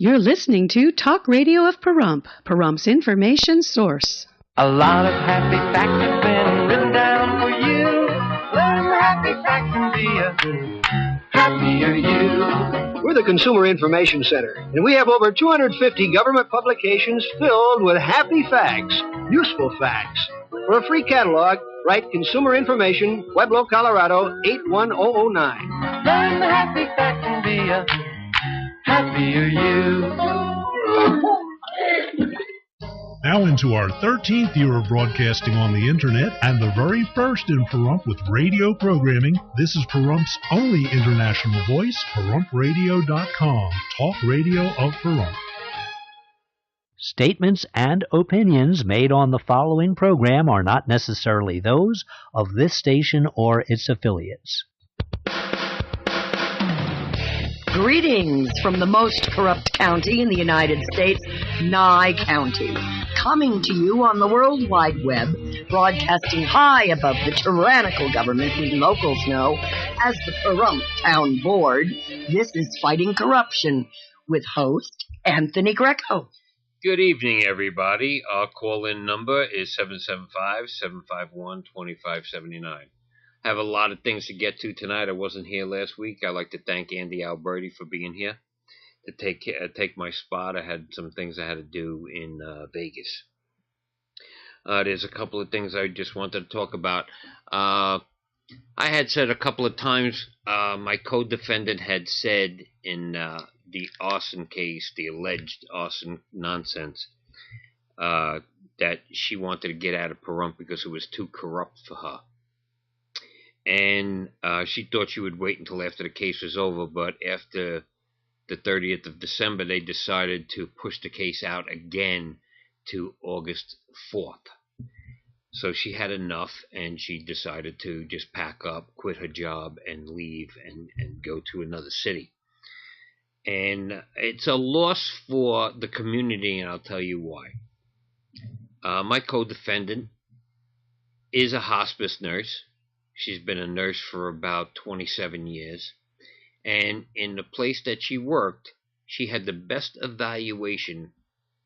You're listening to Talk Radio of Pahrump, Pahrump's information source. A lot of happy facts have been written down for you. Learn the happy facts and be a happier you. We're the Consumer Information Center, and we have over 250 government publications filled with happy facts, useful facts. For a free catalog, write Consumer Information, Pueblo, Colorado, 81009. Learn the happy facts and be a happier you. Now into our 13th year of broadcasting on the Internet and the very first in Pahrump with radio programming. This is Pahrump's only international voice, PahrumPradio.com, talk radio of Pahrump. Statements and opinions made on the following program are not necessarily those of this station or its affiliates. Greetings from the most corrupt county in the United States, Nye County. Coming to you on the World Wide Web, broadcasting high above the tyrannical government we locals know as the Pahrump Town Board, this is Fighting Corruption with host Anthony Greco. Good evening, everybody. Our call-in number is 775-751-2579. I have a lot of things to get to tonight. I wasn't here last week. I'd like to thank Andy Alberti for being here to take my spot. I had some things I had to do in Vegas. There's a couple of things I just wanted to talk about. I had said a couple of times, my co-defendant had said in the arson case, the alleged arson nonsense, that she wanted to get out of Pahrump because it was too corrupt for her. And she thought she would wait until after the case was over, but after the 30th of December, they decided to push the case out again to August 4th. So she had enough, and she decided to just pack up, quit her job, and leave and go to another city. And it's a loss for the community, and I'll tell you why. My co-defendant is a hospice nurse. She's been a nurse for about 27 years. And in the place that she worked, she had the best evaluation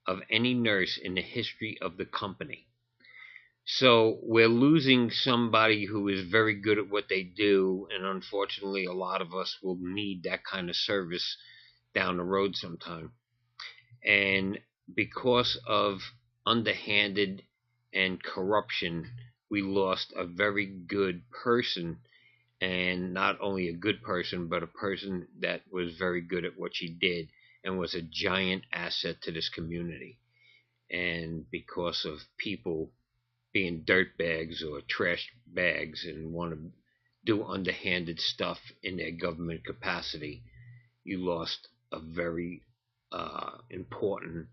of any nurse in the history of the company. So we're losing somebody who is very good at what they do, and unfortunately a lot of us will need that kind of service down the road sometime. And because of underhanded and corruption, we lost a very good person, and not only a good person, but a person that was very good at what she did and was a giant asset to this community. And because of people being dirtbags or trash bags and want to do underhanded stuff in their government capacity, you lost a very important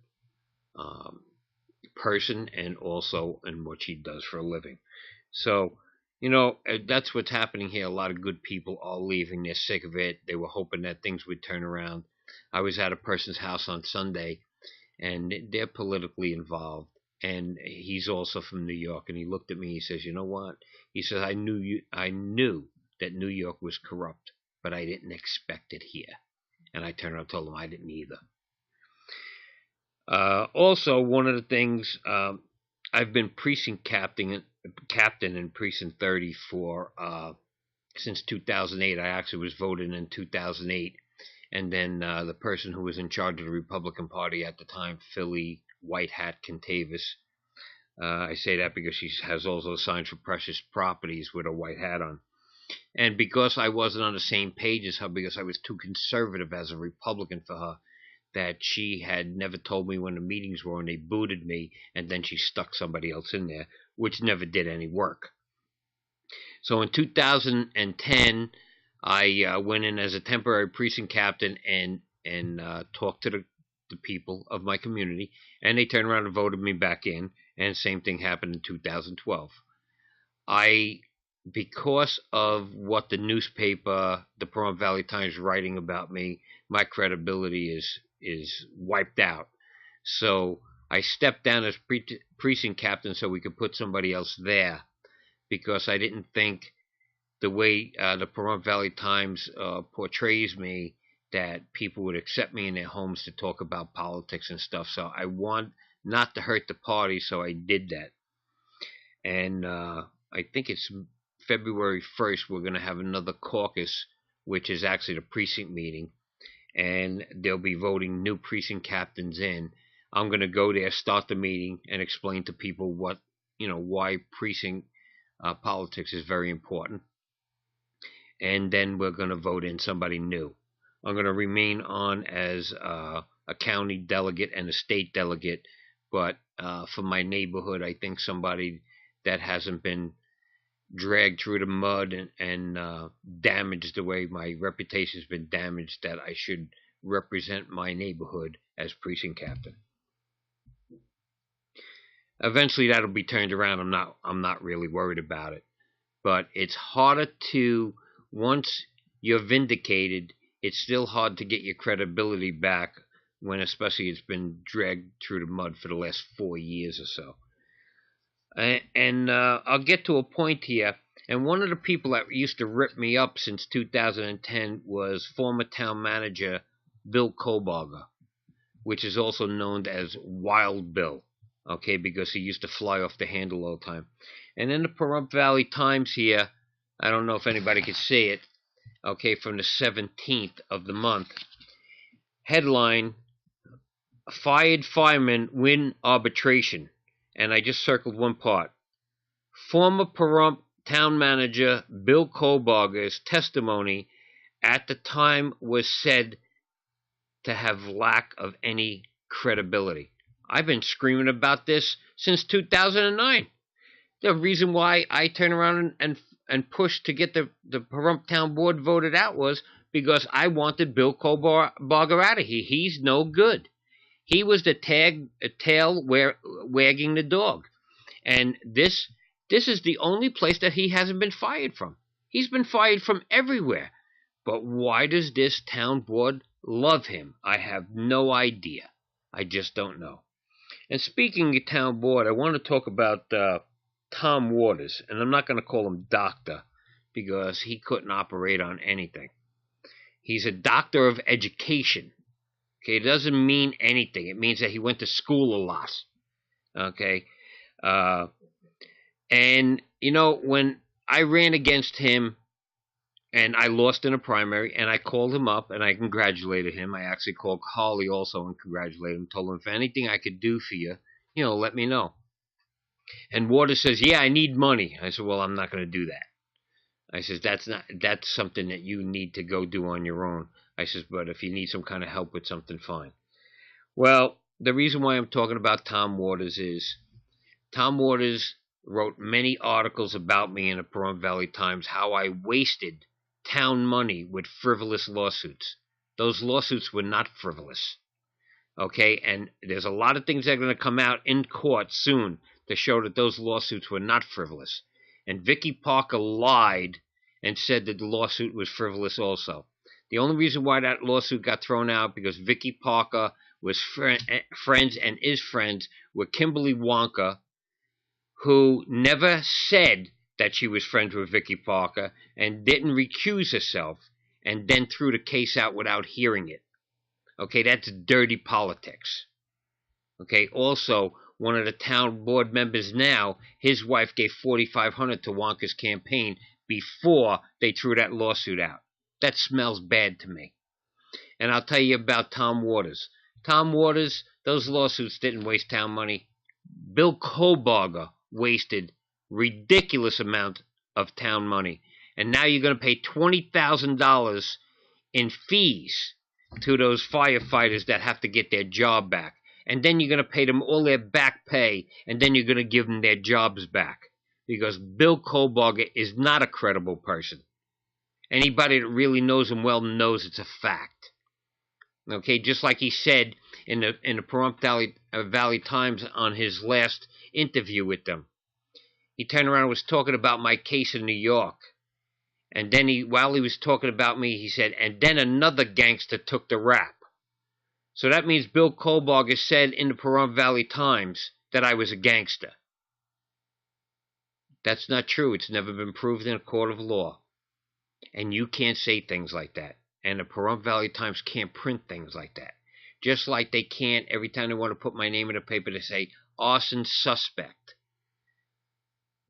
person, and also in what she does for a living. So, you know, that's what's happening here. A lot of good people are leaving. They're sick of it. They were hoping that things would turn around. I was at a person's house on Sunday, and they're politically involved. And he's also from New York. And he looked at me. He says, "You know what?" He says, I knew that New York was corrupt, but I didn't expect it here." And I turned around and told him I didn't either. Also, one of the things, I've been precinct captain in Precinct 30 for since 2008. I actually was voted in 2008. And then the person who was in charge of the Republican Party at the time, Philly White Hat Contavis, I say that because she has also signs for precious properties with a white hat on. And because I wasn't on the same page as her, because I was too conservative as a Republican for her, that she had never told me when the meetings were, and they booted me, and then she stuck somebody else in there, which never did any work. So in 2010, I went in as a temporary precinct captain and talked to the people of my community, and they turned around and voted me back in, and the same thing happened in 2012. Because of what the newspaper, the Pahrump Valley Times, writing about me, my credibility is wiped out. So I stepped down as precinct captain so we could put somebody else there, because I didn't think the way the Pahrump Valley Times portrays me, that people would accept me in their homes to talk about politics and stuff. So I want not to hurt the party, so I did that. And I think it's February 1st, we're going to have another caucus, which is actually the precinct meeting. And they'll be voting new precinct captains in. I'm going to go there, start the meeting, and explain to people what, why precinct politics is very important. And then we're going to vote in somebody new. I'm going to remain on as a county delegate and a state delegate, but for my neighborhood, I think somebody that hasn't been dragged through the mud and damaged the way my reputation's been damaged, that I should represent my neighborhood as precinct captain. Eventually that'll be turned around. I'm not really worried about it. But it's harder to, once you're vindicated, it's still hard to get your credibility back when especially it's been dragged through the mud for the last 4 years or so. And I'll get to a point here. And one of the people that used to rip me up since 2010 was former town manager Bill Kohlbarger, which is also known as Wild Bill, okay, because he used to fly off the handle all the time. And in the Pahrump Valley Times here, I don't know if anybody could see it, okay, from the 17th of the month, headline, Fired Firemen Win Arbitration. And I just circled one part. Former Pahrump Town Manager Bill Kohlbarger's testimony at the time was said to have lack of any credibility. I've been screaming about this since 2009. The reason why I turned around and pushed to get the Pahrump Town Board voted out was because I wanted Bill Kohlbarger out of here. He's no good. He was the tail wagging the dog. And this is the only place that he hasn't been fired from. He's been fired from everywhere. But why does this town board love him? I have no idea. I just don't know. And speaking of town board, I want to talk about Tom Waters. And I'm not going to call him doctor because he couldn't operate on anything. He's a doctor of education. Okay, it doesn't mean anything. It means that he went to school a lot. Okay. And, when I ran against him and I lost in a primary, and I called him up and I congratulated him. I actually called Holly also and congratulated him. Told him, if anything I could do for you, let me know. And Waters says, yeah, I need money. I said, well, I'm not going to do that. I says, that's something that you need to go do on your own. I says, but if you need some kind of help with something, fine. Well, the reason why I'm talking about Tom Waters is Tom Waters wrote many articles about me in the Pahrump Valley Times, how I wasted town money with frivolous lawsuits. Those lawsuits were not frivolous. Okay, and there's a lot of things that are going to come out in court soon to show that those lawsuits were not frivolous. And Vicky Parker lied and said that the lawsuit was frivolous also. The only reason why that lawsuit got thrown out because Vicky Parker was friends and is friends with Kimberly Wonka, who never said that she was friends with Vicky Parker and didn't recuse herself and then threw the case out without hearing it. Okay, that's dirty politics. Okay, also, one of the town board members now, his wife gave $4,500 to Wonka's campaign before they threw that lawsuit out. That smells bad to me. And I'll tell you about Tom Waters. Tom Waters, those lawsuits didn't waste town money. Bill Kohlbarger wasted ridiculous amount of town money. And now you're going to pay $20,000 in fees to those firefighters that have to get their job back. And then you're going to pay them all their back pay, and then you're going to give them their jobs back. Because Bill Kohlbarger is not a credible person. Anybody that really knows him well knows it's a fact. Okay, just like he said in the Pahrump Valley Times on his last interview with them. He turned around and was talking about my case in New York. And then while he was talking about me, he said, and then another gangster took the rap. So that means Bill Kohlbarger said in the Pahrump Valley Times that I was a gangster. That's not true. It's never been proved in a court of law. And you can't say things like that. And the Pahrump Valley Times can't print things like that. Just like they can't, every time they want to put my name in a paper, they say, arson suspect.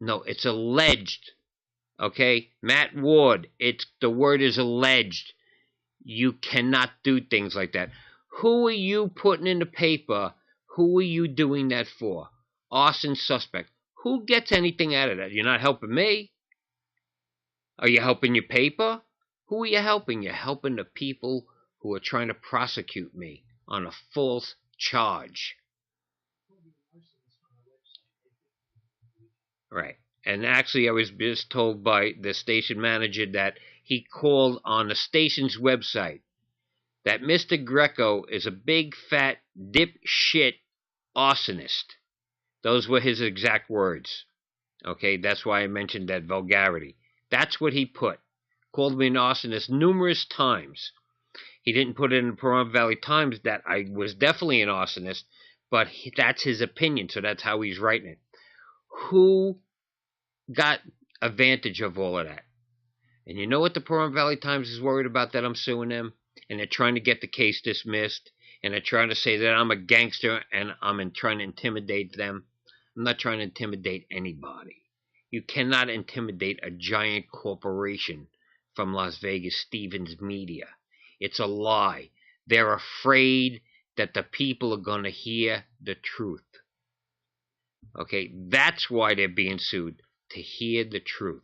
No, it's alleged. Okay? Matt Ward, the word is alleged. You cannot do things like that. Who are you putting in the paper? Who are you doing that for? Arson suspect. Who gets anything out of that? You're not helping me. Are you helping your paper? Who are you helping? You're helping the people who are trying to prosecute me on a false charge. Right. And actually, I was just told by the station manager that he called on the station's website that Mr. Greco is a big, fat, dipshit arsonist. Those were his exact words. Okay, that's why I mentioned that vulgarity. That's what he put. Called me an arsonist numerous times. He didn't put it in the Pahrump Valley Times that I was definitely an arsonist, but that's his opinion, so that's how he's writing it. Who got advantage of all of that? And you know what the Pahrump Valley Times is worried about, that I'm suing them? And they're trying to get the case dismissed, and they're trying to say that I'm a gangster and I'm trying to intimidate them. I'm not trying to intimidate anybody. You cannot intimidate a giant corporation from Las Vegas, Stevens Media. It's a lie. They're afraid that the people are going to hear the truth. Okay, that's why they're being sued, to hear the truth.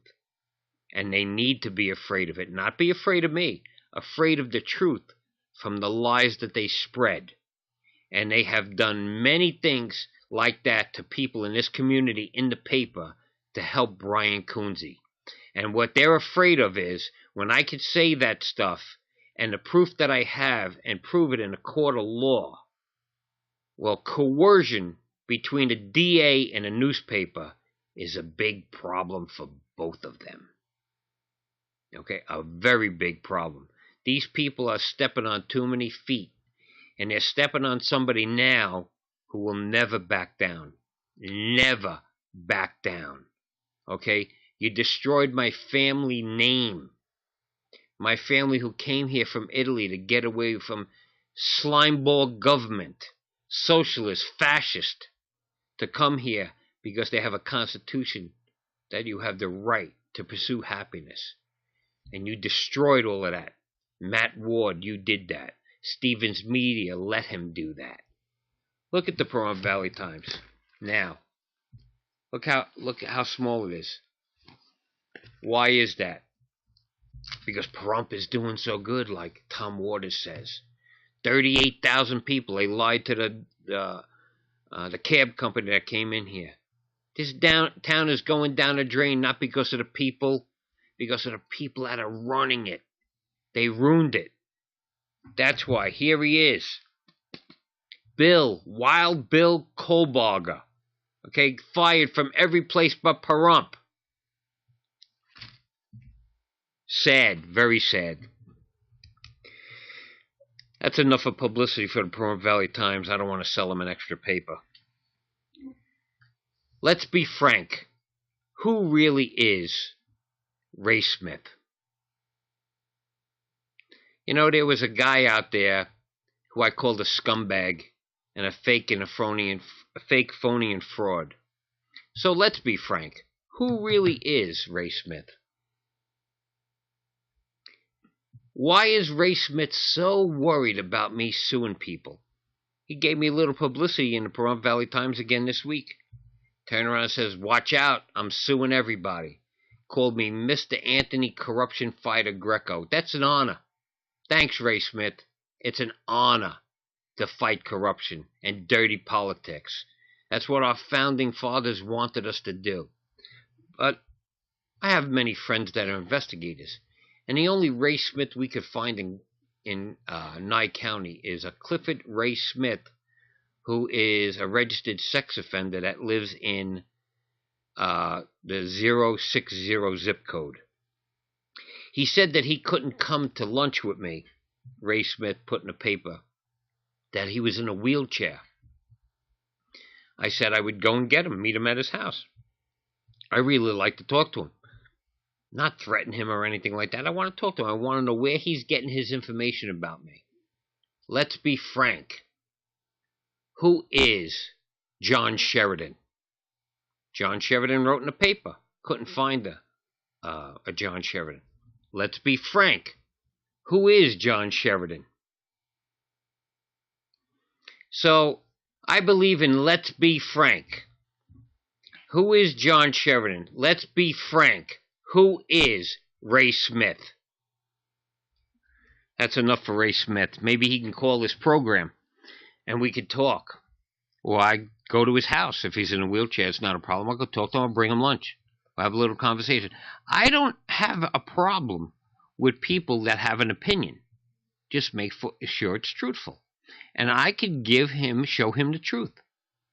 And they need to be afraid of it, not be afraid of me, afraid of the truth from the lies that they spread. And they have done many things like that to people in this community in the paper to help Brian Coonsey. And what they're afraid of is when I could say that stuff and the proof that I have and prove it in a court of law. Well, coercion between a DA and a newspaper is a big problem for both of them. Okay, a very big problem. These people are stepping on too many feet, and they're stepping on somebody now who will never back down. Never back down. Okay, you destroyed my family name. My family who came here from Italy to get away from slimeball government, socialist, fascist, to come here because they have a constitution that you have the right to pursue happiness. And you destroyed all of that. Matt Ward, you did that. Stevens Media let him do that. Look at the Pahrump Valley Times now. Look how small it is. Why is that? Because Pahrump is doing so good, like Tom Waters says. 38,000 people. They lied to the cab company that came in here. This town is going down the drain, not because of the people, because of the people that are running it. They ruined it. That's why. Here he is. Wild Bill Kohlbarger. Okay, fired from every place but Pahrump. Sad, very sad. That's enough of publicity for the Pahrump Valley Times. I don't want to sell them an extra paper. Let's be frank. Who really is Ray Smith? You know, there was a guy out there who I called a scumbag and a fake phony and fraud. So let's be frank. Who really is Ray Smith? Why is Ray Smith so worried about me suing people? He gave me a little publicity in the Pahrump Valley Times again this week. Turned around and says, watch out, I'm suing everybody. Called me Mr. Anthony Corruption Fighter Greco. That's an honor. Thanks, Ray Smith. It's an honor to fight corruption and dirty politics. That's what our founding fathers wanted us to do. But I have many friends that are investigators. And the only Ray Smith we could find in Nye County is a Clifford Ray Smith, who is a registered sex offender that lives in the 060 zip code. He said that he couldn't come to lunch with me. Ray Smith put in a paper that he was in a wheelchair. I said I would go and get him, meet him at his house. I really like to talk to him. Not threaten him or anything like that. I want to talk to him. I want to know where he's getting his information about me. Let's be frank. Who is John Sheridan? John Sheridan wrote in the paper. Couldn't find a John Sheridan. Let's be frank. Who is John Sheridan? So, I believe in let's be frank. Who is John Sheridan? Let's be frank. Who is Ray Smith? That's enough for Ray Smith. Maybe he can call this program and we could talk. Or I go to his house. If he's in a wheelchair, it's not a problem. I'll go talk to him. I'll bring him lunch. We'll have a little conversation. I don't have a problem with people that have an opinion. Just make sure it's truthful. And I could show him the truth.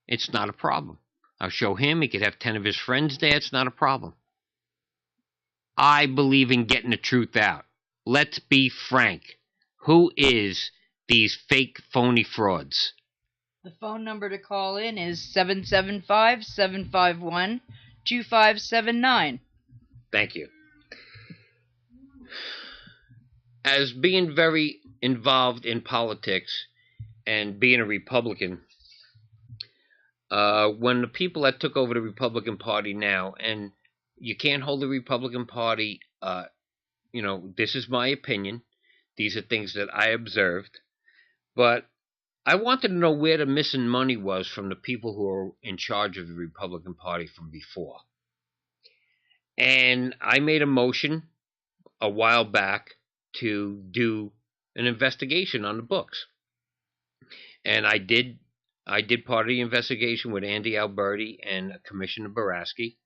It's not a problem. I'll show him. He could have 10 of his friends there. It's not a problem. I believe in getting the truth out. Let's be frank. Who is these fake, phony frauds? The phone number to call in is 775-751-2579. Thank you. As being very involved in politics and being a Republican, when the people that took over the Republican Party now, and you can't hold the Republican Party, this is my opinion. These are things that I observed. But I wanted to know where the missing money was from the people who are in charge of the Republican Party from before. And I made a motion a while back to do an investigation on the books. And I did part of the investigation with Andy Alberti and Commissioner Baraski,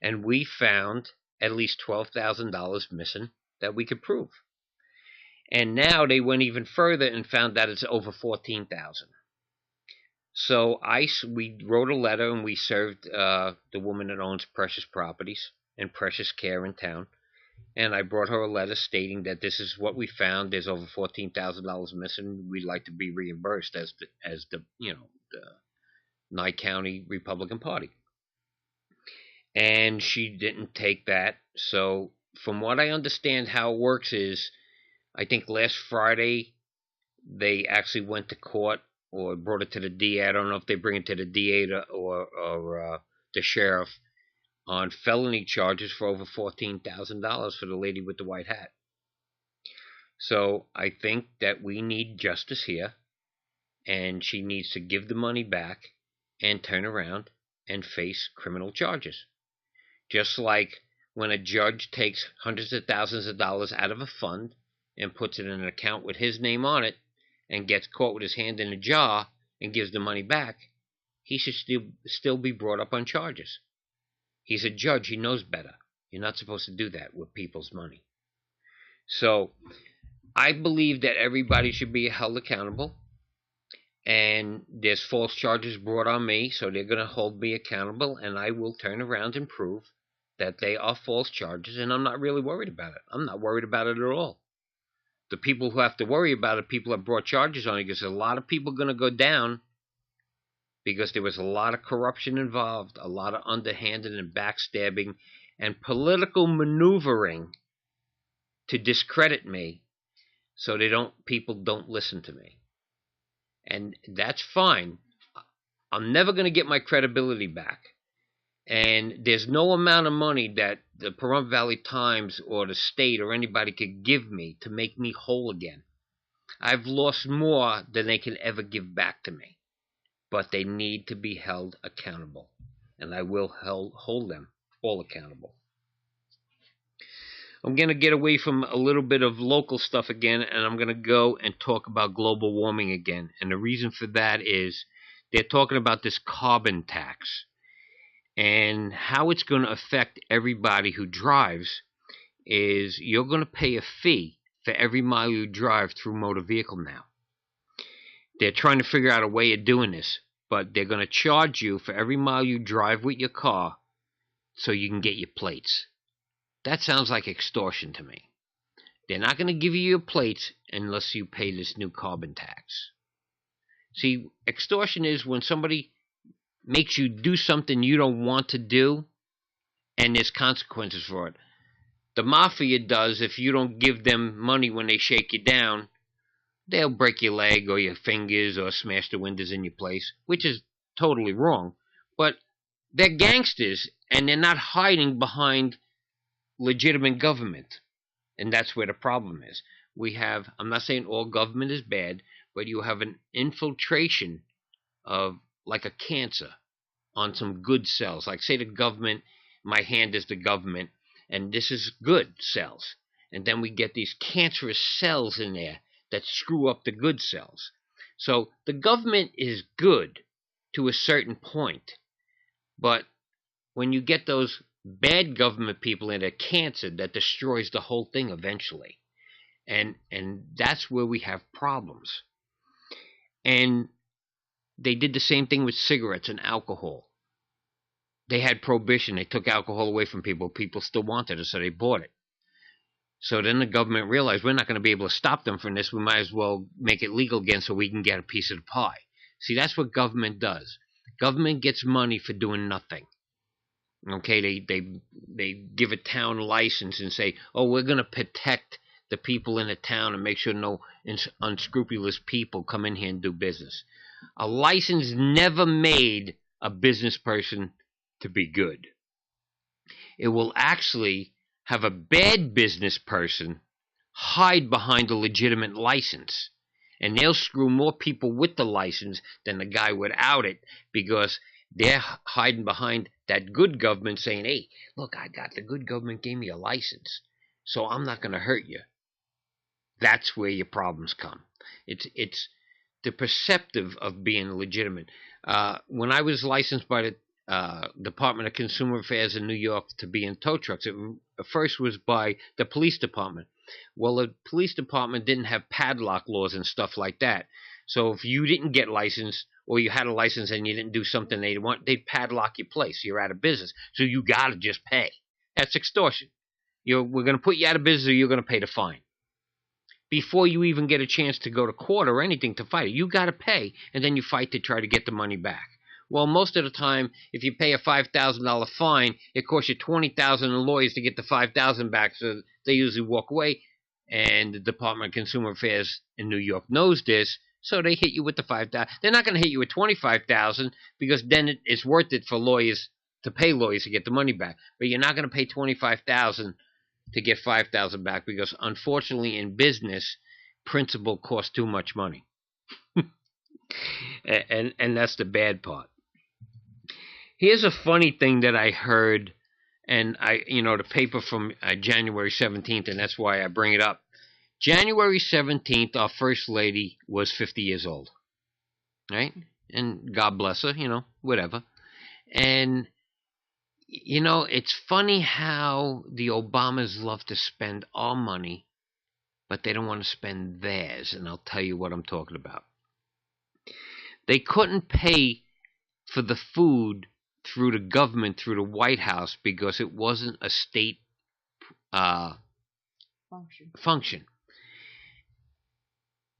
and we found at least $12,000 missing that we could prove. And now they went even further and found that it's over $14,000. So we wrote a letter and we served the woman that owns Precious Properties and Precious Care in town. And I brought her a letter stating that this is what we found. There's over $14,000 missing. We'd like to be reimbursed as the Nye County Republican Party. And she didn't take that. So from what I understand, how it works is, I think last Friday they actually went to court or brought it to the DA. I don't know if they bring it to the DA or the sheriff on felony charges for over $14,000 for the lady with the white hat. So I think that we need justice here, and she needs to give the money back and turn around and face criminal charges. Just like when a judge takes hundreds of thousands of dollars out of a fund and puts it in an account with his name on it and gets caught with his hand in a jar and gives the money back, he should still be brought up on charges. He's a judge. He knows better. You're not supposed to do that with people's money. So I believe that everybody should be held accountable. And there's false charges brought on me, so they're going to hold me accountable, and I will turn around and prove that they are false charges, and I'm not really worried about it. I'm not worried about it at all. The people who have to worry about it, people that brought charges on it, because a lot of people are going to go down because there was a lot of corruption involved, a lot of underhanded and backstabbing and political maneuvering to discredit me so people don't listen to me. And that's fine. I'm never going to get my credibility back. And there's no amount of money that the Pahrump Valley Times or the state or anybody could give me to make me whole again. I've lost more than they can ever give back to me. But they need to be held accountable. And I will hold them all accountable. I'm going to get away from a little bit of local stuff again, and I'm going to go and talk about global warming again. And the reason for that is they're talking about this carbon tax and how it's going to affect everybody who drives. Is you're going to pay a fee for every mile you drive through motor vehicle now. They're trying to figure out a way of doing this, but they're going to charge you for every mile you drive with your car so you can get your plates. That sounds like extortion to me. They're not going to give you your plates unless you pay this new carbon tax. See, extortion is when somebody makes you do something you don't want to do and there's consequences for it. the mafia does, if you don't give them money when they shake you down, they'll break your leg or your fingers or smash the windows in your place, which is totally wrong. But they're gangsters, and they're not hiding behind legitimate government. And that's where the problem is. We have, I'm not saying all government is bad, but you have an infiltration of, like a cancer, on some good cells. Like, say the government, my hand is the government, and this is good cells. And then we get these cancerous cells in there that screw up the good cells. So the government is good to a certain point. But when you get those bad government people in a cancer, that destroys the whole thing eventually. And that's where we have problems. And they did the same thing with cigarettes and alcohol. They had prohibition. They took alcohol away from people. People still wanted it, so they bought it. So then the government realized, we're not going to be able to stop them from this. We might as well make it legal again so we can get a piece of the pie. See, that's what government does. Government gets money for doing nothing. Okay, they give a town a license and say, oh, we're going to protect the people in the town and make sure no unscrupulous people come in here and do business. A license never made a business person to be good. It will actually have a bad business person hide behind a legitimate license. And they'll screw more people with the license than the guy without it, because they're hiding behind that good government saying, hey, look, the good government gave me a license, so I'm not going to hurt you. That's where your problems come. It's the perceptive of being legitimate. When I was licensed by the Department of Consumer Affairs in New York to be in tow trucks, it first was by the police department. Well, the police department didn't have padlock laws and stuff like that. So if you didn't get licensed, or you had a license and you didn't do something they'd padlock your place. You're out of business. So you got to just pay. That's extortion. We're going to put you out of business, or you're going to pay the fine. Before you even get a chance to go to court or anything to fight it, you got to pay, and then you fight to try to get the money back. Well, most of the time, if you pay a $5,000 fine, it costs you $20,000 in lawyers to get the $5,000 back, so they usually walk away. And the Department of Consumer Affairs in New York knows this, so they hit you with the $5,000. They're not going to hit you with $25,000, because then it's worth it for lawyers to pay lawyers to get the money back. But you're not going to pay $25,000 to get $5,000 back, because unfortunately in business, principal costs too much money. and that's the bad part. Here's a funny thing that I heard, and the paper from January 17th, and that's why I bring it up. January 17th, our First Lady was 50 years old, right? And God bless her, whatever. And, it's funny how the Obamas love to spend our money, but they don't want to spend theirs, and I'll tell you what I'm talking about. They couldn't pay for the food through the government, through the White House, because it wasn't a state function.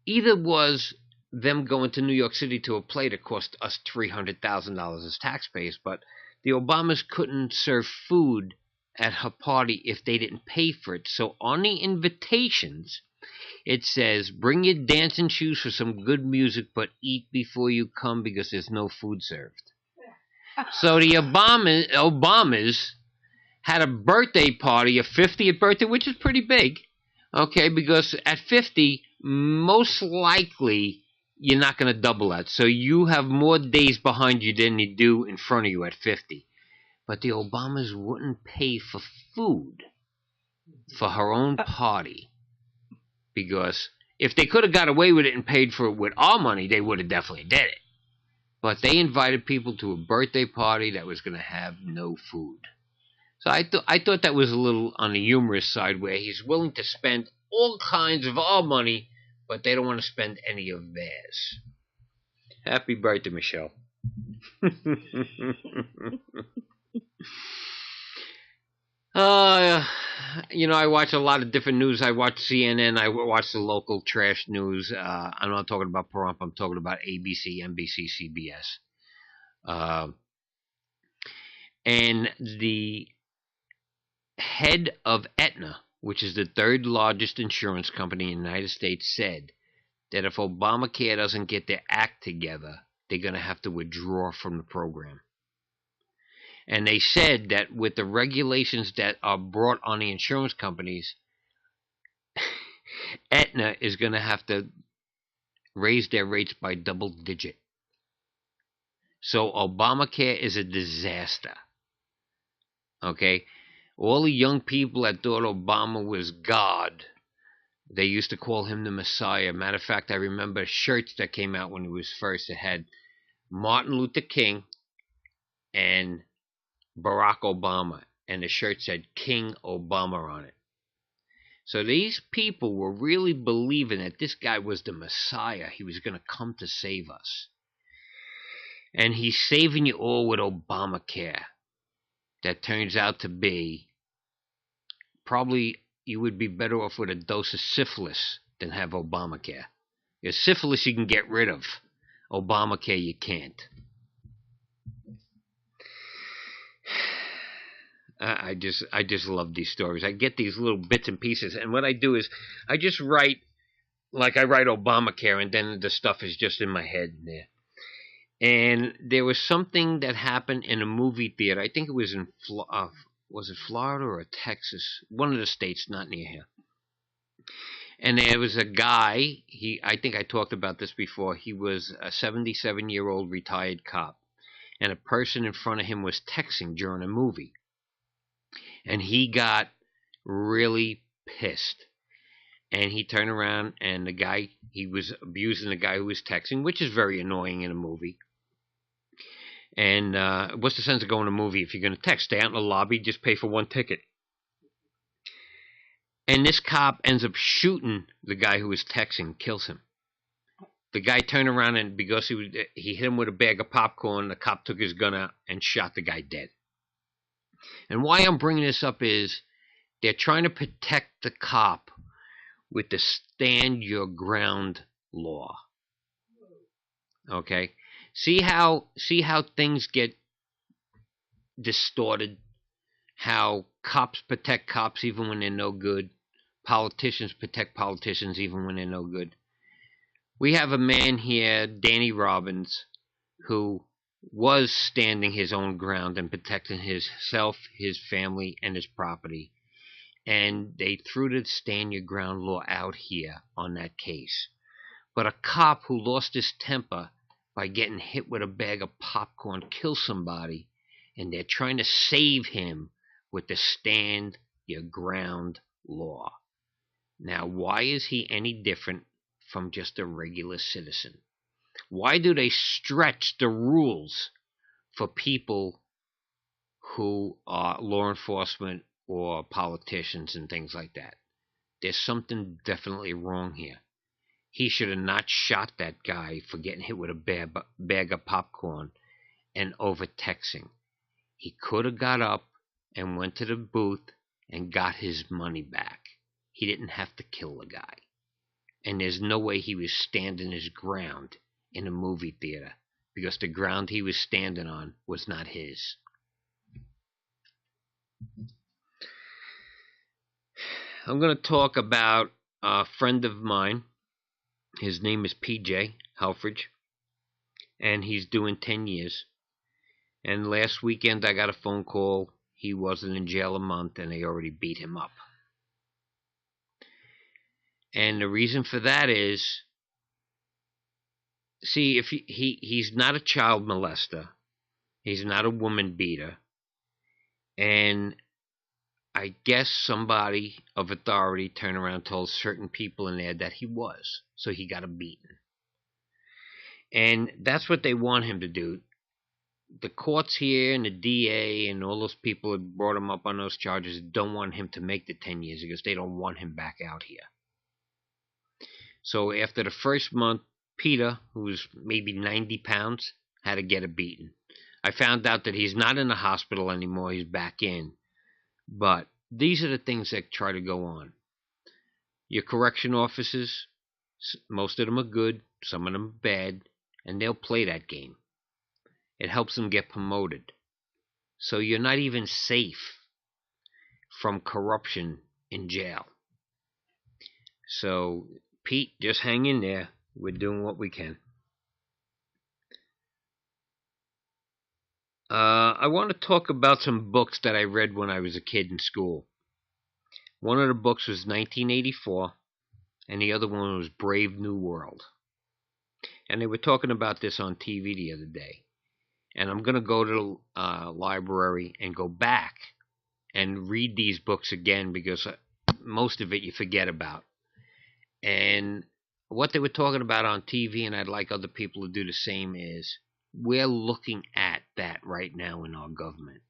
Either was them going to New York City to a play that cost us $300,000 as taxpayers, but the Obamas couldn't serve food at her party if they didn't pay for it. So on the invitations, it says, bring your dancing shoes for some good music, but eat before you come, because there's no food served. So the Obamas had a birthday party, a 50th birthday, which is pretty big, okay, because at 50, most likely you're not going to double that. So you have more days behind you than you do in front of you at 50. But the Obamas wouldn't pay for food for her own party, because if they could have got away with it and paid for it with our money, they would have definitely did it. But they invited people to a birthday party that was going to have no food. So I thought that was a little on the humorous side, where he's willing to spend all kinds of our money, but they don't want to spend any of theirs. Happy birthday, Michelle. I watch a lot of different news. I watch CNN. I watch the local trash news. I'm not talking about Pahrump. I'm talking about ABC, NBC, CBS. And the head of Aetna, which is the third largest insurance company in the United States, said that if Obamacare doesn't get their act together, they're going to have to withdraw from the program. And they said that with the regulations that are brought on the insurance companies, Aetna is going to have to raise their rates by double digit. So Obamacare is a disaster. Okay? All the young people that thought Obama was God, they used to call him the Messiah. Matter of fact, I remember shirts that came out when he was first. It had Martin Luther King and Barack Obama, and the shirt said King Obama on it. So these people were really believing that this guy was the Messiah. He was going to come to save us. And he's saving you all with Obamacare. That turns out to be, probably you would be better off with a dose of syphilis than have Obamacare. Because syphilis you can get rid of. Obamacare you can't. I just love these stories. I get these little bits and pieces, and what I do is I just write, like I write Obamacare, and then the stuff is just in my head there. And there was something that happened in a movie theater. I think it was in was it Florida or Texas? One of the states, not near here. And there was a guy. I think I talked about this before. He was a 77-year-old retired cop, and a person in front of him was texting during a movie. And he got really pissed. And he turned around, and the guy, he was abusing the guy who was texting, which is very annoying in a movie. And what's the sense of going to a movie if you're going to text? Stay out in the lobby, just pay for one ticket. And this cop ends up shooting the guy who was texting, kills him. The guy turned around, and because he hit him with a bag of popcorn, the cop took his gun out and shot the guy dead. And why I'm bringing this up is they're trying to protect the cop with the stand your ground law. Okay? See how things get distorted? How cops protect cops even when they're no good. Politicians protect politicians even when they're no good. We have a man here, Danny Robbins, who was standing his own ground and protecting himself, his family, and his property. And they threw the stand your ground law out here on that case. But a cop who lost his temper by getting hit with a bag of popcorn killed somebody, and they're trying to save him with the stand your ground law. Now, why is he any different from just a regular citizen? Why do they stretch the rules for people who are law enforcement or politicians and things like that? There's something definitely wrong here. He should have not shot that guy for getting hit with a bag of popcorn and over-texting. He could have got up and went to the booth and got his money back. He didn't have to kill the guy. And there's no way he was standing his ground in a movie theater, because the ground he was standing on was not his. I'm going to talk about a friend of mine. His name is PJ Helfrich, and he's doing 10 years. And last weekend I got a phone call. He wasn't in jail a month, and they already beat him up. And the reason for that is, see, if he's not a child molester, he's not a woman beater, and I guess somebody of authority turned around and told certain people in there that he was, so he got a beating. And that's what they want him to do. The courts here and the DA and all those people that brought him up on those charges don't want him to make the 10 years because they don't want him back out here. So after the first month, Peter, who was maybe 90 pounds, had to get a beating. I found out that he's not in the hospital anymore. He's back in. But these are the things that try to go on. Your correction officers, most of them are good, some of them are bad, and they'll play that game. It helps them get promoted. So you're not even safe from corruption in jail. So, Pete, just hang in there. We're doing what we can. I want to talk about some books that I read when I was a kid in school. One of the books was 1984, and the other one was Brave New World. And they were talking about this on TV the other day. And I'm going to go to the library and go back and read these books again because most of it you forget about. And what they were talking about on TV, and I'd like other people to do the same, is we're looking at that right now in our government.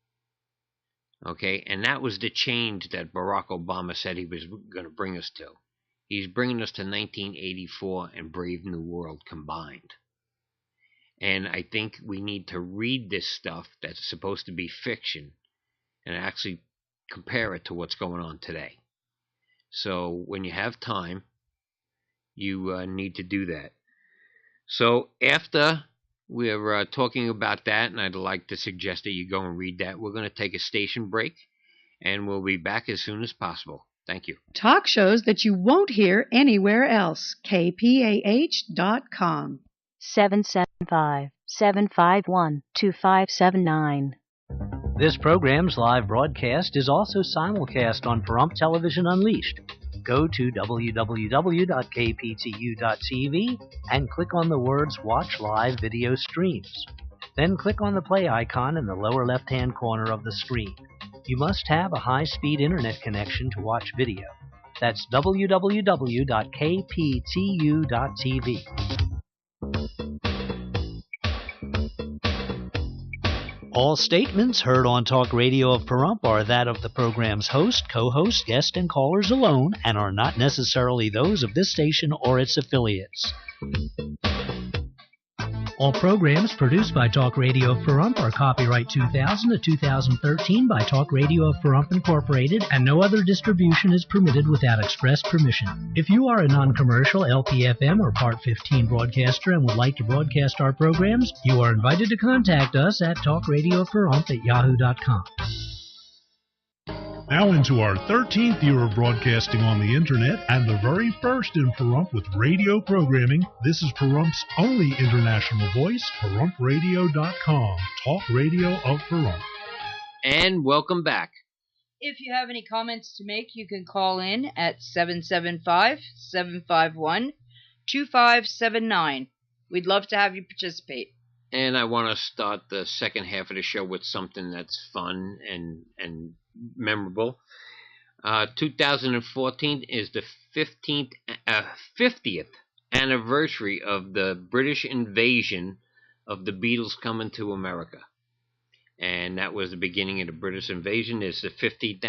Okay? And that was the change that Barack Obama said he was going to bring us to. He's bringing us to 1984 and Brave New World combined. And I think we need to read this stuff that's supposed to be fiction and actually compare it to what's going on today. So when you have time, you need to do that. So after we're talking about that, and I'd like to suggest that you go and read that, we're going to take a station break, and we'll be back as soon as possible. Thank you. Talk shows that you won't hear anywhere else. KPAH.com. 775-751-2579. This program's live broadcast is also simulcast on Pahrump Television Unleashed. Go to www.kptu.tv and click on the words Watch Live Video Streams. Then click on the play icon in the lower left-hand corner of the screen. You must have a high-speed internet connection to watch video. That's www.kptu.tv. All statements heard on Talk Radio of Pahrump are that of the program's host, co-host, guest, and callers alone, and are not necessarily those of this station or its affiliates. All programs produced by Talk Radio of Pahrump are copyright 2000 to 2013 by Talk Radio of Pahrump Incorporated, and no other distribution is permitted without express permission. If you are a non-commercial LPFM or Part 15 broadcaster and would like to broadcast our programs, you are invited to contact us at talkradiopahrump@yahoo.com. Now into our 13th year of broadcasting on the Internet and the very first in Pahrump with radio programming. This is Pahrump's only international voice, PahrumPradio.com, Talk Radio of Pahrump. And welcome back. If you have any comments to make, you can call in at 775-751-2579. We'd love to have you participate. And I want to start the second half of the show with something that's fun and memorable. 2014 is the 50th anniversary of the British invasion of the Beatles coming to America. And that was the beginning of the British invasion. It's the 50th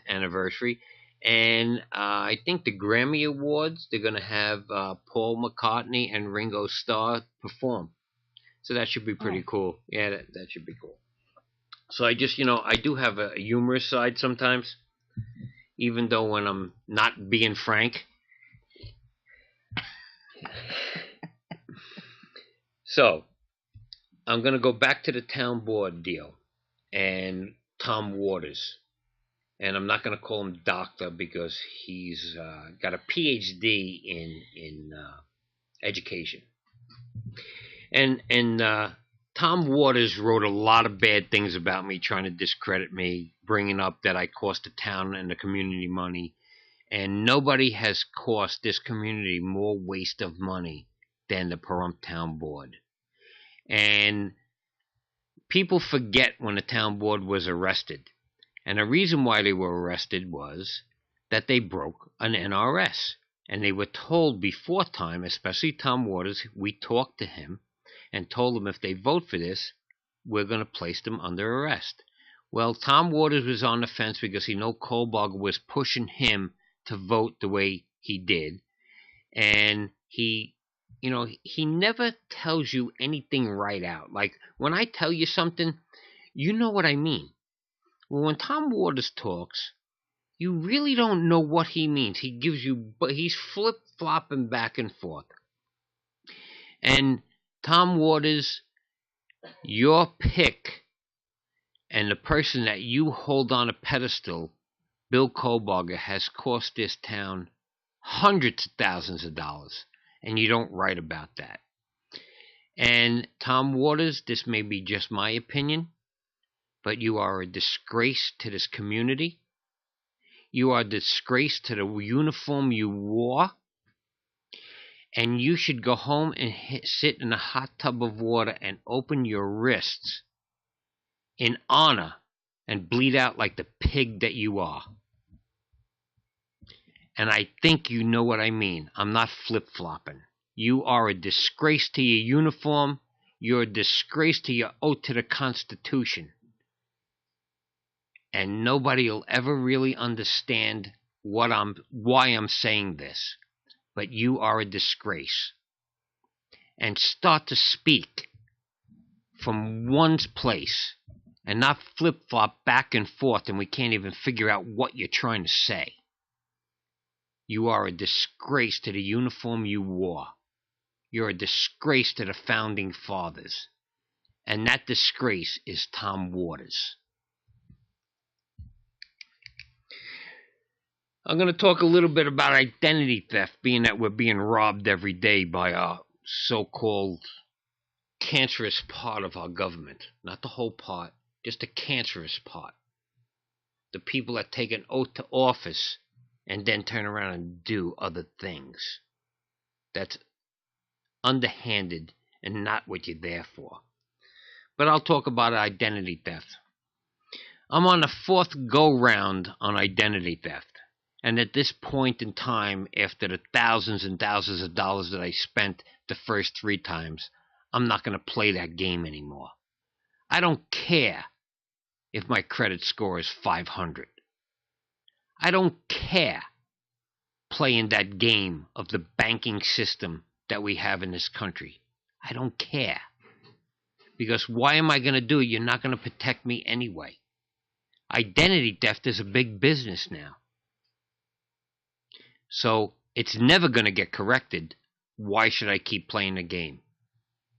anniversary. And I think the Grammy Awards, they're going to have Paul McCartney and Ringo Starr perform. So that should be pretty cool. Yeah, that should be cool. So I just, I do have a humorous side sometimes, even though when I'm not being frank. So I'm going to go back to the town board deal and Tom Waters. And I'm not going to call him doctor because he's got a PhD in education. And Tom Waters wrote a lot of bad things about me, trying to discredit me, bringing up that I cost the town and the community money. And nobody has cost this community more waste of money than the Pahrump Town Board. And people forget when the town board was arrested. And the reason why they were arrested was that they broke an NRS. And they were told before time, especially Tom Waters, we talked to him and told him if they vote for this, we're going to place them under arrest. Well, Tom Waters was on the fence because he knew Kohlberger was pushing him to vote the way he did. And he never tells you anything right out. Like, when I tell you something, you know what I mean. Well, when Tom Waters talks, you really don't know what he means. He's flip-flopping back and forth. And Tom Waters, your pick And the person that you hold on a pedestal, Bill Kohlbarger, has cost this town hundreds of thousands of dollars, and you don't write about that. And Tom Waters, this may be just my opinion, but you are a disgrace to this community. You are a disgrace to the uniform you wore. And you should go home and sit in a hot tub of water and open your wrists in honor and bleed out like the pig that you are. And I think you know what I mean. I'm not flip-flopping. You are a disgrace to your uniform. You're a disgrace to your oath to the Constitution. And nobody will ever really understand why I'm saying this. But you are a disgrace. And start to speak from one's place and not flip-flop back and forth, and we can't even figure out what you're trying to say. You are a disgrace to the uniform you wore. You're a disgrace to the Founding Fathers. And that disgrace is Tom Waters. I'm going to talk a little bit about identity theft, being that we're being robbed every day by a so-called cancerous part of our government. Not the whole part, just the cancerous part. The people that take an oath to office and then turn around and do other things. That's underhanded and not what you're there for. But I'll talk about identity theft. I'm on the 4th go-round on identity theft. And at this point in time, after the thousands and thousands of dollars that I spent the first 3 times, I'm not going to play that game anymore. I don't care if my credit score is 500. I don't care playing that game of the banking system that we have in this country. I don't care. Because why am I going to do it? You're not going to protect me anyway. Identity theft is a big business now. So it's never going to get corrected. Why should I keep playing the game?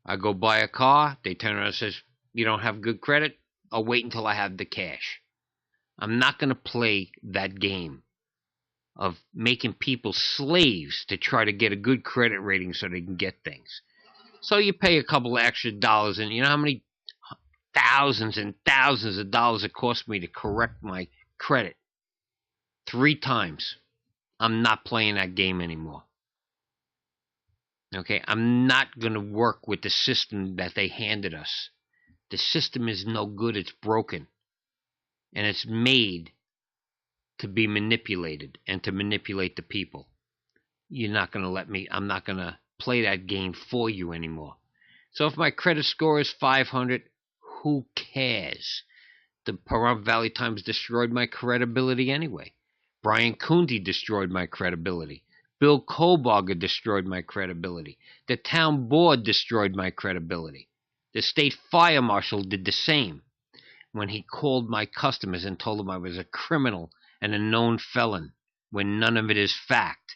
I go buy a car. They turn around and says, you don't have good credit? I'll wait until I have the cash. I'm not going to play that game of making people slaves to try to get a good credit rating so they can get things. So you pay a couple of extra dollars, and you know how many thousands and thousands of dollars it cost me to correct my credit? 3 times. I'm not playing that game anymore. Okay, I'm not going to work with the system that they handed us. The system is no good. It's broken. And it's made to be manipulated and to manipulate the people. You're not going to let me. I'm not going to play that game for you anymore. So if my credit score is 500, who cares? The Pahrump Valley Times destroyed my credibility anyway. Brian Coonty destroyed my credibility. Bill Kohlbarger destroyed my credibility. The town board destroyed my credibility. The state fire marshal did the same when he called my customers and told them I was a criminal and a known felon, when none of it is fact.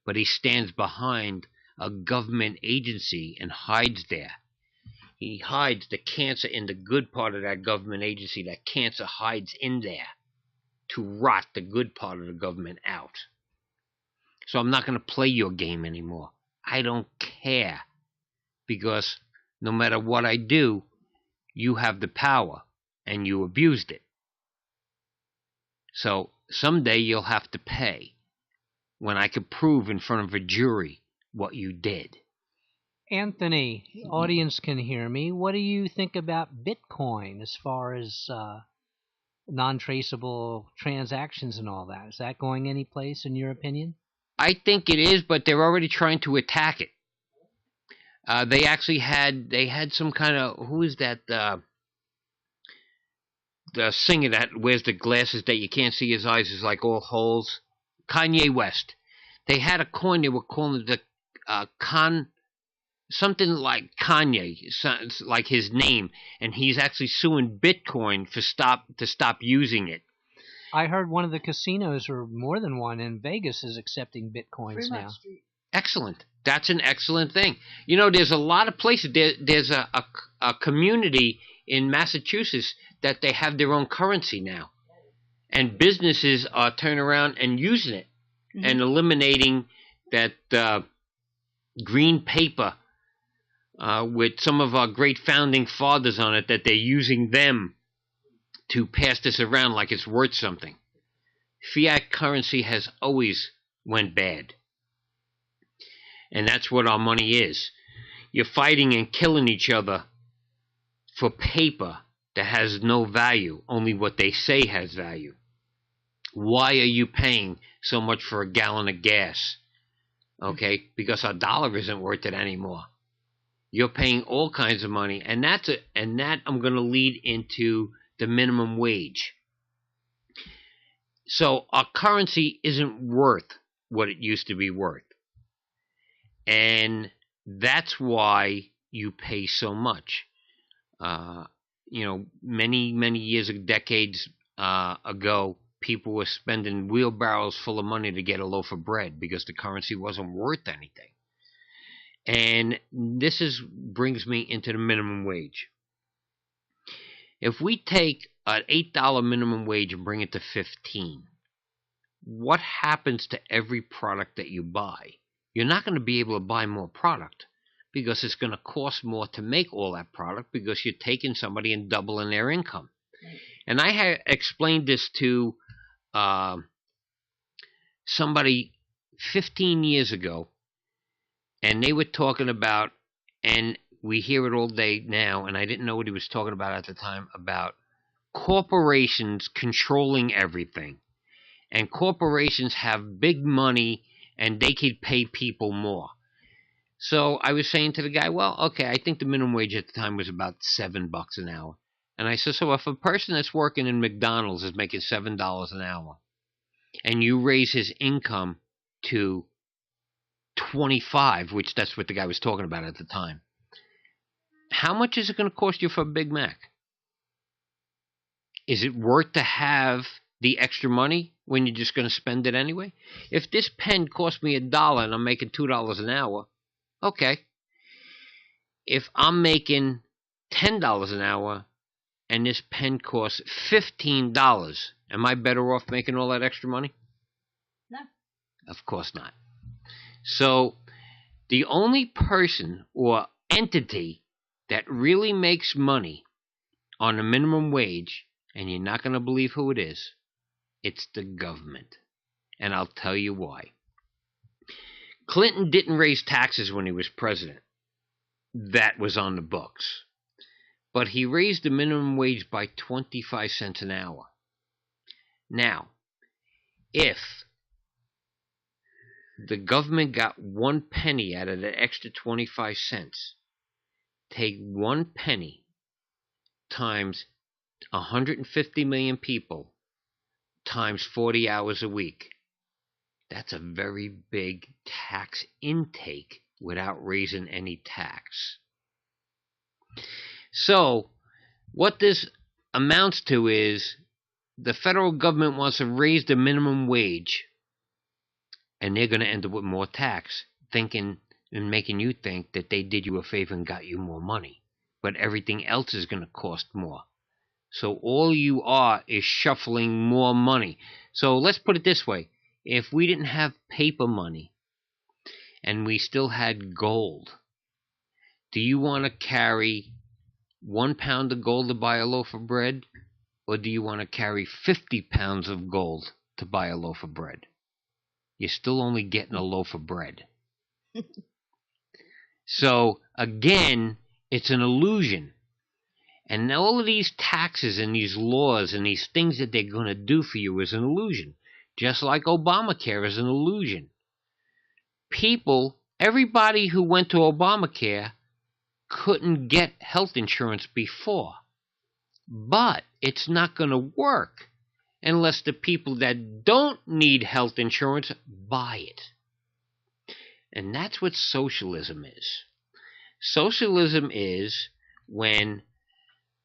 But he stands behind a government agency and hides there. He hides the cancer in the good part of that government agency. That cancer hides in there to rot the good part of the government out. So I'm not going to play your game anymore. I don't care. Because no matter what I do, you have the power, and you abused it. So someday you'll have to pay when I could prove in front of a jury what you did. Anthony, the audience can hear me. What do you think about Bitcoin as far as non-traceable transactions and all that? Is that going any place in your opinion? I think it is, but they're already trying to attack it. They actually had some kind of, who is that, the singer that wears the glasses that you can't see his eyes is like all holes? Kanye West. They had a coin, they were calling it the something like Kanye, like his name, and he's actually suing Bitcoin to stop using it. I heard one of the casinos, or more than one, in Vegas is accepting Bitcoins now. Excellent. That's an excellent thing. You know, there's a lot of places. There's a community in Massachusetts that they have their own currency now. And businesses are turning around and using it and eliminating that green paper with some of our great founding fathers on it, that they're using them to pass this around like it's worth something. Fiat currency has always went bad. And that's what our money is. You're fighting and killing each other for paper that has no value, only what they say has value. Why are you paying so much for a gallon of gas? Okay, because our dollar isn't worth it anymore. You're paying all kinds of money, and that I'm going to lead into the minimum wage. So our currency isn't worth what it used to be worth. And that's why you pay so much. Many years, decades ago, people were spending wheelbarrows full of money to get a loaf of bread because the currency wasn't worth anything. And this brings me into the minimum wage. If we take an $8 minimum wage and bring it to $15, what happens to every product that you buy? You're not going to be able to buy more product because it's going to cost more to make all that product because you're taking somebody and doubling their income. And I had explained this to somebody 15 years ago, and they were talking about, and we hear it all day now, and I didn't know what he was talking about at the time, about corporations controlling everything. And corporations have big money, and they could pay people more. So I was saying to the guy, well, okay, I think the minimum wage at the time was about $7 an hour. And I said, so if a person that's working in McDonald's is making $7 an hour, and you raise his income to 25, which that's what the guy was talking about at the time, how much is it going to cost you for a Big Mac? Is it worth to have the extra money when you're just going to spend it anyway? If this pen cost me $1 and I'm making $2 an hour, okay. If I'm making $10 an hour and this pen costs $15, am I better off making all that extra money? No. Of course not. So the only person or entity that really makes money on a minimum wage, and you're not going to believe who it is, it's the government. And I'll tell you why. Clinton didn't raise taxes when he was president. That was on the books. But he raised the minimum wage by 25 cents an hour. Now, if the government got 1 penny out of the extra 25 cents, take 1 penny times 150 million people times 40 hours a week. That's a very big tax intake without raising any tax. So what this amounts to is the federal government wants to raise the minimum wage, and they're going to end up with more tax, thinking and making you think that they did you a favor and got you more money. But everything else is going to cost more. So all you are is shuffling more money. So let's put it this way. If we didn't have paper money and we still had gold, do you want to carry 1 pound of gold to buy a loaf of bread? Or do you want to carry 50 pounds of gold to buy a loaf of bread? You're still only getting a loaf of bread. So, again, it's an illusion. And all of these taxes and these laws and these things that they're going to do for you is an illusion. Just like Obamacare is an illusion. People, everybody who went to Obamacare couldn't get health insurance before. But it's not going to work unless the people that don't need health insurance buy it. And that's what socialism is. Socialism is when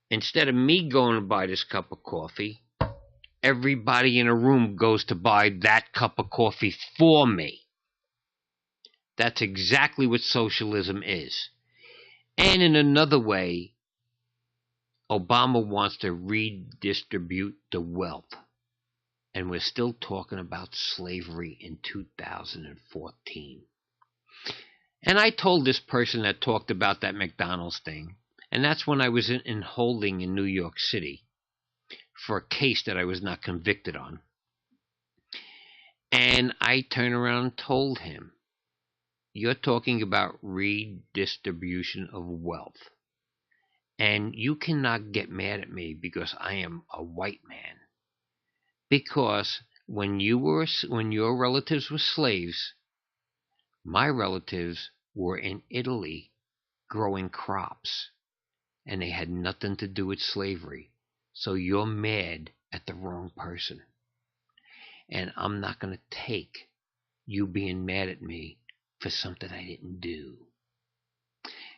instead of me going to buy this cup of coffee, everybody in a room goes to buy that cup of coffee for me. That's exactly what socialism is. And in another way, Obama wants to redistribute the wealth. And we're still talking about slavery in 2014. And I told this person that talked about that McDonald's thing, and that's when I was in holding in New York City for a case that I was not convicted on. And I turned around and told him, you're talking about redistribution of wealth. And you cannot get mad at me because I am a white man. Because when your relatives were slaves, my relatives were in Italy growing crops, and they had nothing to do with slavery. So you're mad at the wrong person. And I'm not going to take you being mad at me for something I didn't do.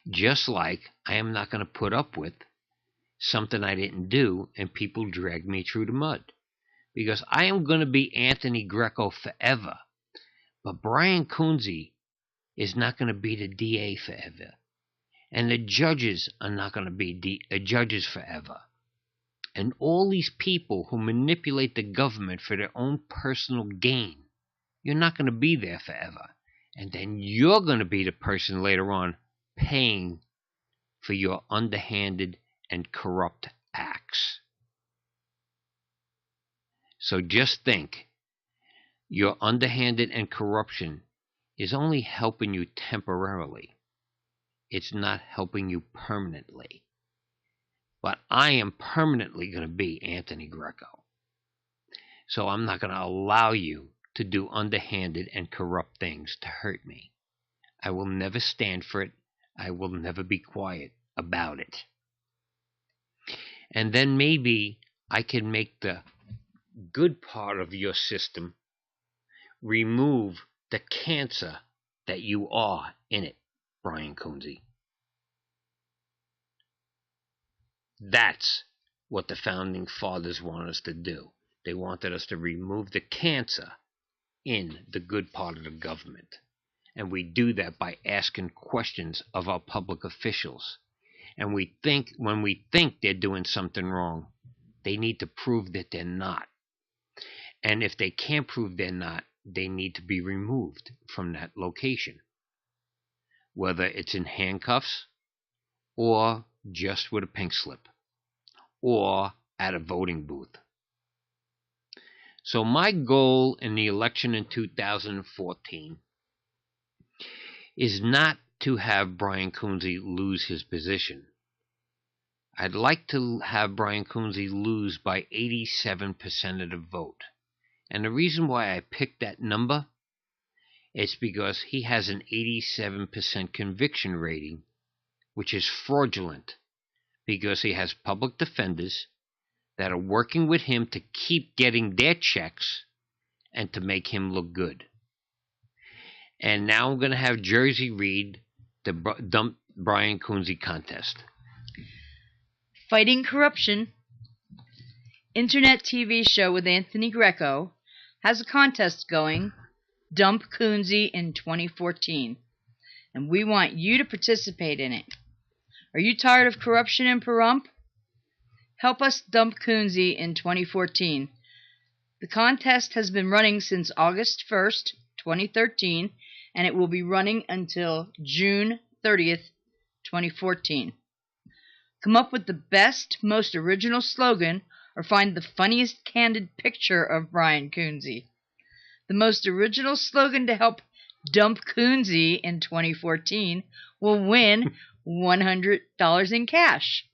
Just like I am not going to put up with something I didn't do and people drag me through the mud. Because I am going to be Anthony Greco forever. But Brian Coonsey is not going to be the DA forever. And the judges are not going to be judges forever. And all these people who manipulate the government for their own personal gain, you're not going to be there forever. And then you're going to be the person later on paying for your underhanded and corrupt acts. So just think, your underhanded and corruption is only helping you temporarily. It's not helping you permanently. But I am permanently going to be Anthony Greco. So I'm not going to allow you to do underhanded and corrupt things to hurt me. I will never stand for it. I will never be quiet about it. And then maybe I can make the good part of your system remove the cancer that you are in it, Brian Coonsey. That's what the Founding Fathers want us to do. They wanted us to remove the cancer in the good part of the government. And we do that by asking questions of our public officials. And when we think they're doing something wrong, they need to prove that they're not. And if they can't prove they're not, they need to be removed from that location. Whether it's in handcuffs, or just with a pink slip, or at a voting booth. So my goal in the election in 2014 is not to have Brian Coonsey lose his position. I'd like to have Brian Coonsey lose by 87% of the vote. And the reason why I picked that number is because he has an 87% conviction rating, which is fraudulent, because he has public defenders that are working with him to keep getting their checks and to make him look good. And now I'm going to have Jersey read the Dump Brian Coonsey contest. Fighting Corruption, Internet TV show with Anthony Greco, has a contest going, Dump Coonsey in 2014. And we want you to participate in it. Are you tired of corruption in Pahrump? Help us dump Coonsey in 2014. The contest has been running since August 1st, 2013, and it will be running until June 30th, 2014. Come up with the best, most original slogan, or find the funniest candid picture of Brian Coonsey. The most original slogan to help dump Coonsey in 2014 will win $100 in cash.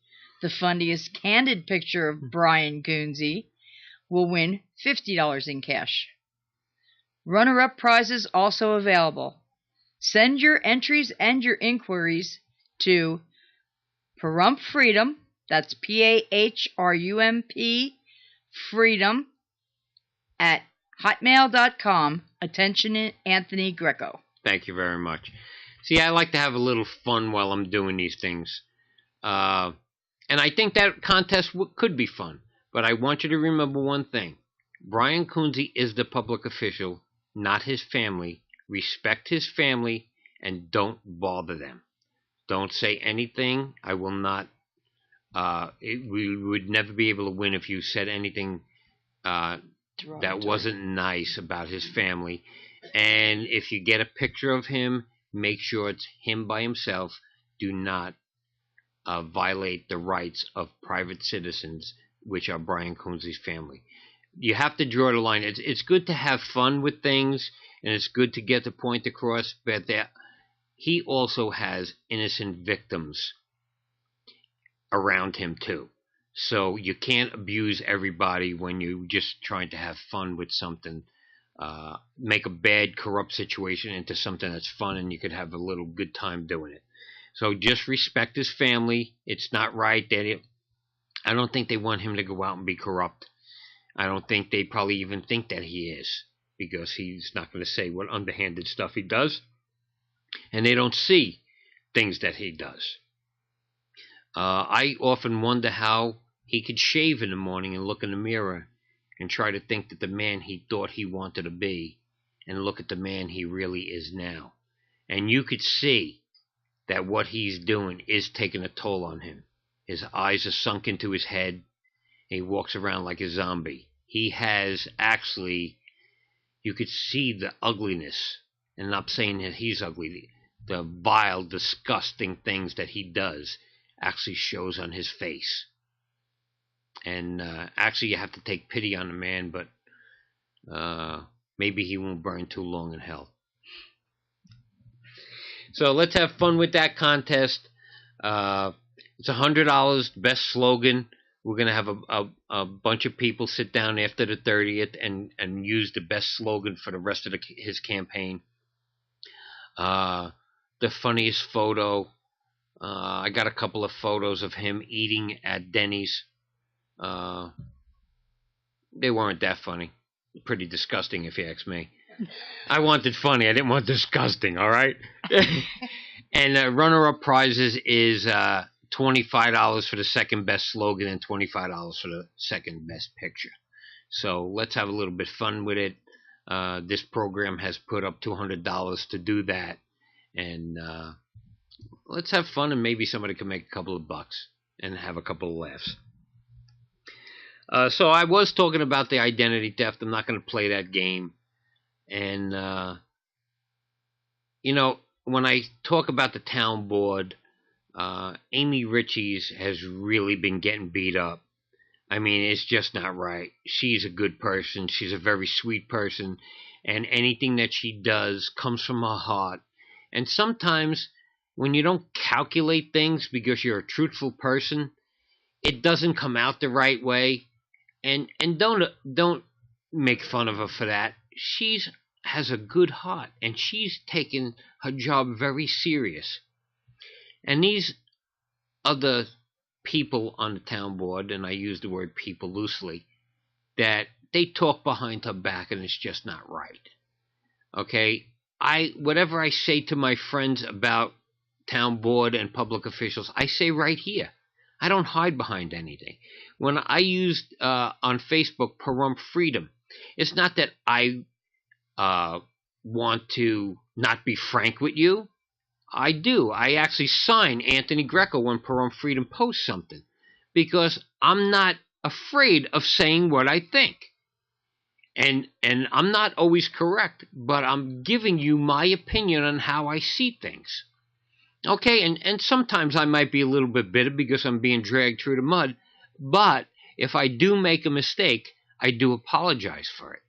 The funniest candid picture of Brian Coonsey will win $50 in cash. Runner-up prizes also available. Send your entries and your inquiries to Pahrump Freedom, that's PAHRUMP Freedom, at hotmail.com. Attention, Anthony Greco. Thank you very much. See, I like to have a little fun while I'm doing these things. And I think that contest could be fun. But I want you to remember one thing. Brian Coonsey is the public official, not his family. Respect his family and don't bother them. Don't say anything. I will not we would never be able to win if you said anything that wasn't nice about his family. And if you get a picture of him, make sure it's him by himself. Do not violate the rights of private citizens, which are Brian Coonsley's family. You have to draw the line. It's good to have fun with things, and it's good to get the point across, but he also has innocent victims around him too. So you can't abuse everybody when you're just trying to have fun with something. Make a bad, corrupt situation into something that's fun, and you could have a little good time doing it. So just respect his family. It's not right that I don't think they want him to go out and be corrupt. I don't think they probably even think that he is, because he's not going to say what underhanded stuff he does, and they don't see things that he does. I often wonder how he could shave in the morning and look in the mirror and try to think that the man he thought he wanted to be, and look at the man he really is now. And you could see that what he's doing is taking a toll on him. His eyes are sunk into his head. He walks around like a zombie. He has actually, you could see the ugliness, and I'm not saying that he's ugly, the vile, disgusting things that he does actually shows on his face. And actually you have to take pity on the man, but maybe he won't burn too long in hell. So let's have fun with that contest. It's $100, best slogan. We're going to have a bunch of people sit down after the 30th and use the best slogan for the rest of his campaign. The funniest photo. I got a couple of photos of him eating at Denny's. They weren't that funny. Pretty disgusting, if you ask me. I wanted funny. I didn't want disgusting, all right? And runner-up prizes is $25 for the second best slogan and $25 for the second best picture. So let's have a little bit fun with it. This program has put up $200 to do that. And let's have fun, and maybe somebody can make a couple of bucks and have a couple of laughs. So I was talking about the identity theft. I'm not going to play that game. And, you know, when I talk about the town board, Amy Ritchie's has really been getting beat up. I mean, it's just not right. She's a good person. She's a very sweet person. And anything that she does comes from her heart. And sometimes when you don't calculate things because you're a truthful person, it doesn't come out the right way. And don't make fun of her for that. She has a good heart, and she's taken her job very serious. And these other people on the town board, and I use the word people loosely, that they talk behind her back, and it's just not right. Okay? Whatever I say to my friends about town board and public officials, I say right here. I don't hide behind anything. When I used on Facebook Pahrump Freedom, it's not that I want to not be frank with you. I do. I actually sign Anthony Greco when Pahrump Freedom posts something, because I'm not afraid of saying what I think. And I'm not always correct, but I'm giving you my opinion on how I see things. Okay, and sometimes I might be a little bit bitter because I'm being dragged through the mud, but if I do make a mistake, I do apologize for it.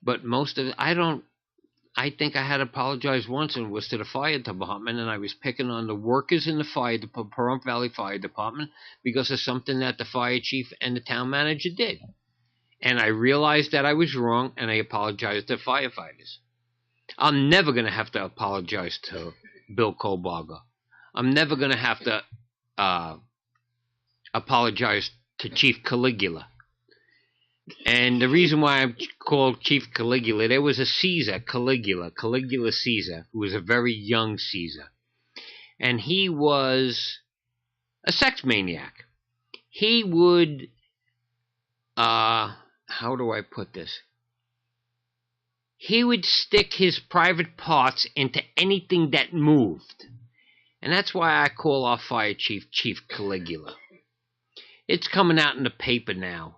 But most of it, I think I had to apologize once, and it was to the fire department, and I was picking on the workers in the Pahrump Valley Fire Department because of something that the fire chief and the town manager did. And I realized that I was wrong, and I apologized to firefighters. I'm never going to have to apologize to Bill Kohlbarger. I'm never going to have to apologize to Chief Caligula. And the reason why I'm called Chief Caligula, there was a Caesar, Caligula Caesar, who was a very young Caesar. And he was a sex maniac. He would, how do I put this? He would stick his private parts into anything that moved. And that's why I call our fire chief Chief Caligula. It's coming out in the paper now.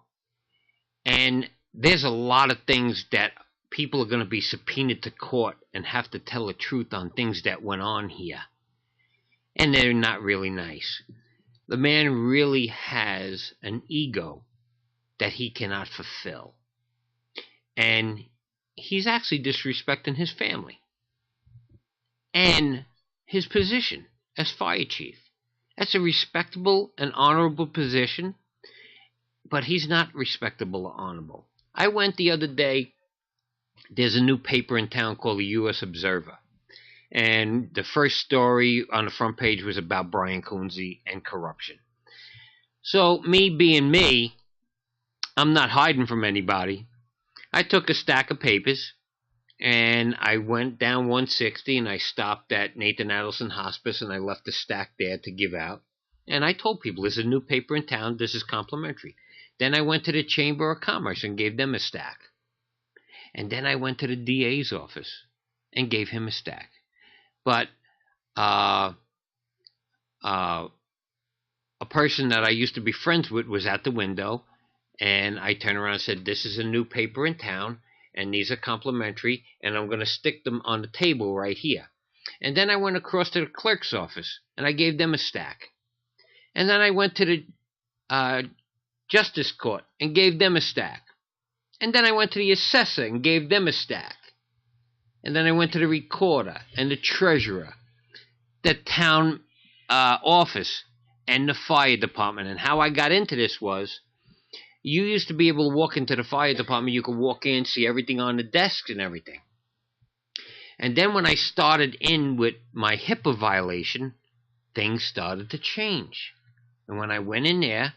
And there's a lot of things that people are going to be subpoenaed to court and have to tell the truth on things that went on here. And they're not really nice. The man really has an ego that he cannot fulfill. And he's actually disrespecting his family and his position as fire chief. That's a respectable and honorable position, but he's not respectable or honorable. I went the other day. There's a new paper in town called the U.S. Observer. And the first story on the front page was about Brian Coonsey and corruption. So, me being me, I'm not hiding from anybody. I took a stack of papers, and I went down 160, and I stopped at Nathan Adelson Hospice, and I left a stack there to give out. And I told people, there's a new paper in town, this is complimentary. Then I went to the Chamber of Commerce and gave them a stack. And then I went to the DA's office and gave him a stack. But a person that I used to be friends with was at the window, and I turned around and said, this is a new paper in town, and these are complimentary, and I'm going to stick them on the table right here. And then I went across to the clerk's office, and I gave them a stack. And then I went to the Justice Court and gave them a stack. And then I went to the assessor and gave them a stack. And then I went to the recorder and the treasurer, the town office, and the fire department. And how I got into this was, you used to be able to walk into the fire department. You could walk in, see everything on the desks and everything. And then when I started in with my HIPAA violation, things started to change. And when I went in there,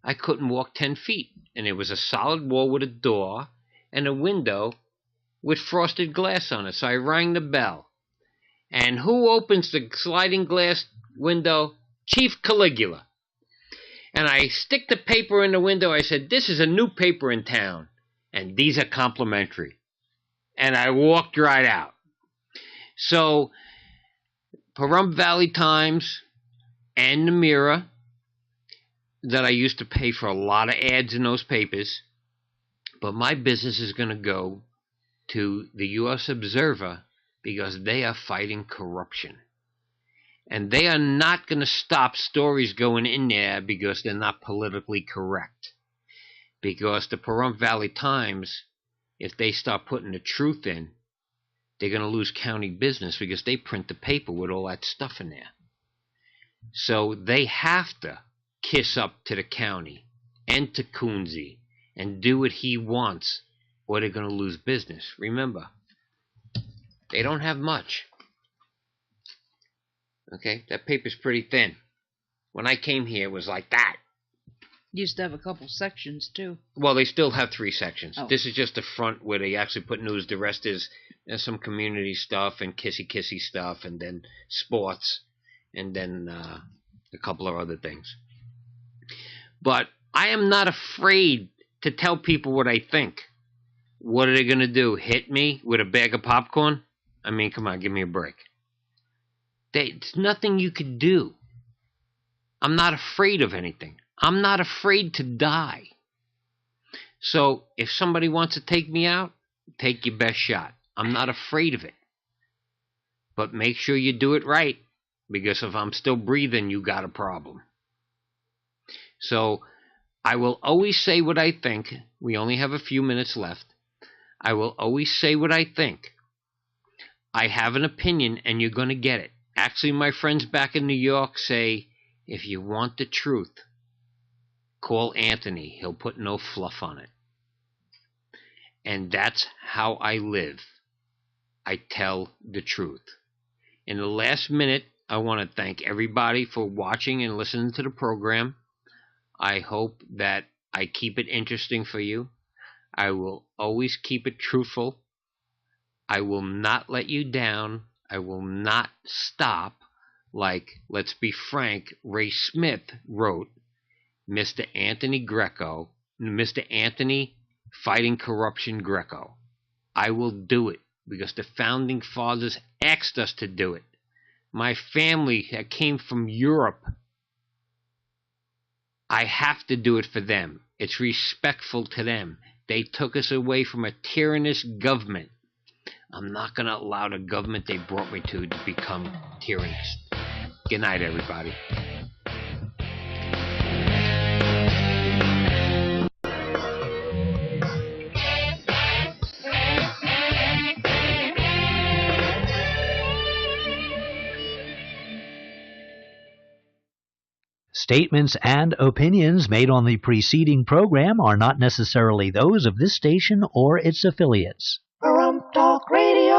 I couldn't walk 10 feet. And it was a solid wall with a door and a window with frosted glass on it. So I rang the bell. And who opens the sliding glass window? Chief Caligula. And I stick the paper in the window. I said, this is a new paper in town, and these are complimentary. And I walked right out. So, Pahrump Valley Times and the Mirror, that I used to pay for a lot of ads in those papers, but my business is going to go to the U.S. Observer because they are fighting corruption. And they are not going to stop stories going in there because they're not politically correct. Because the Pahrump Valley Times, if they start putting the truth in, they're going to lose county business because they print the paper with all that stuff in there. So they have to kiss up to the county and to Coonsey and do what he wants, or they're going to lose business. Remember, they don't have much. Okay, that paper's pretty thin. When I came here, it was like that. Used to have a couple sections, too. Well, they still have 3 sections. Oh. This is just the front where they actually put news. The rest is some community stuff and kissy-kissy stuff, and then sports, and then a couple of other things. But I am not afraid to tell people what I think. What are they going to do? Hit me with a bag of popcorn? I mean, come on, give me a break. There's nothing you could do. I'm not afraid of anything. I'm not afraid to die. So if somebody wants to take me out, take your best shot. I'm not afraid of it. But make sure you do it right, because if I'm still breathing, you got a problem. So I will always say what I think. We only have a few minutes left. I will always say what I think. I have an opinion, and you're going to get it. Actually, my friends back in New York say, if you want the truth, call Anthony. He'll put no fluff on it. And that's how I live. I tell the truth. In the last minute, I want to thank everybody for watching and listening to the program. I hope that I keep it interesting for you. I will always keep it truthful. I will not let you down. I will not stop. Like, let's be frank, Ray Smith wrote, Mr. Anthony Greco, Mr. Anthony Fighting Corruption Greco. I will do it because the founding fathers asked us to do it. my family that came from Europe. I have to do it for them. It's respectful to them. They took us away from a tyrannous government. I'm not going to allow the government they brought me to become tyrannous. Good night, everybody. Statements and opinions made on the preceding program are not necessarily those of this station or its affiliates. Pahrump Talk Radio.